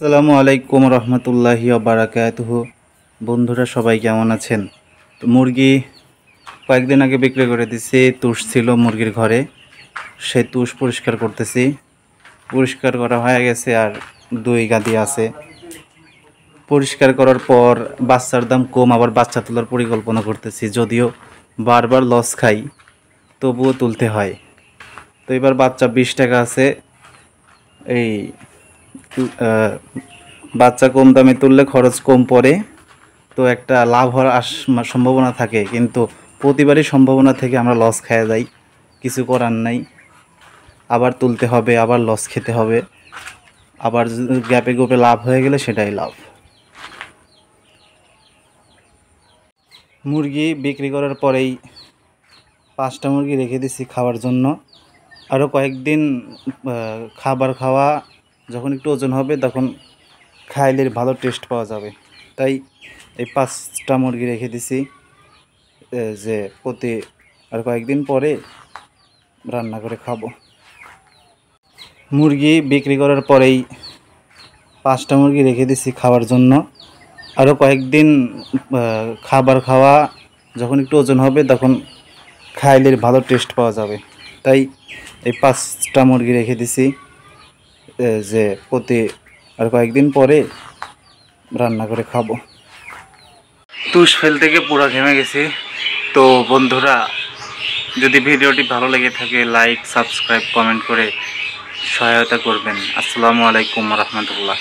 আসসালামু আলাইকুম রহমতুল্লাহি বারাকাতুহু। বন্ধুরা সবাই কেমন আছেন? তো মুরগি কয়েকদিন আগে বিক্রি করে দিছি। তুষ ছিল মুরগির ঘরে, সেই তুষ পরিষ্কার করতেছি। পরিষ্কার করা হয়ে গেছে আর দুই গাদি আছে। পরিষ্কার করার পর বাচ্চার দাম কম, আবার বাচ্চা তোলার পরিকল্পনা করতেছি। যদিও বারবার লস খাই, তবুও তুলতে হয়। তো এবার বাচ্চা 20 টাকা আছে। এই বাচ্চা কম দামে তুললে খরচ কম পড়ে, তো একটা লাভ হওয়ার সম্ভাবনা থাকে, কিন্তু প্রতিবারই সম্ভাবনা থেকে আমরা লস খেয়ে যাই। কিছু করার নাই, আবার তুলতে হবে, আবার লস খেতে হবে, আবার গ্যাপে গ্যাপে লাভ হয়ে গেলে সেটাই লাভ। মুরগি বিক্রি করার পরেই 5টা মুরগি রেখে দিছি খাওয়ার জন্য। আরও কয়েকদিন খাবার খাওয়া যখন একটু ওজন হবে তখন খাইলে ভালো টেস্ট পাওয়া যাবে, তাই এই 5টা মুরগি রেখে দিছি যে প্রতি আর কয়েকদিন পরে রান্না করে খাবো। মুরগি বিক্রি করার পরেই 5টা মুরগি রেখে দিছি খাওয়ার জন্য। আরও কয়েকদিন খাবার খাওয়া যখন একটু ওজন হবে তখন খাইলে ভালো টেস্ট পাওয়া যাবে, তাই এই 5টা মুরগি রেখে দিছি যে প্রতি আর কয়েকদিন পরে রান্না করে খাবো। তুষ ফেলতে গিয়ে পুরো ঘেমে গেছি। তো বন্ধুরা, যদি ভিডিওটি ভালো লেগে থাকে লাইক, সাবস্ক্রাইব, কমেন্ট করে সহায়তা করবেন। আসসালামু আলাইকুম রহমতুল্লাহ।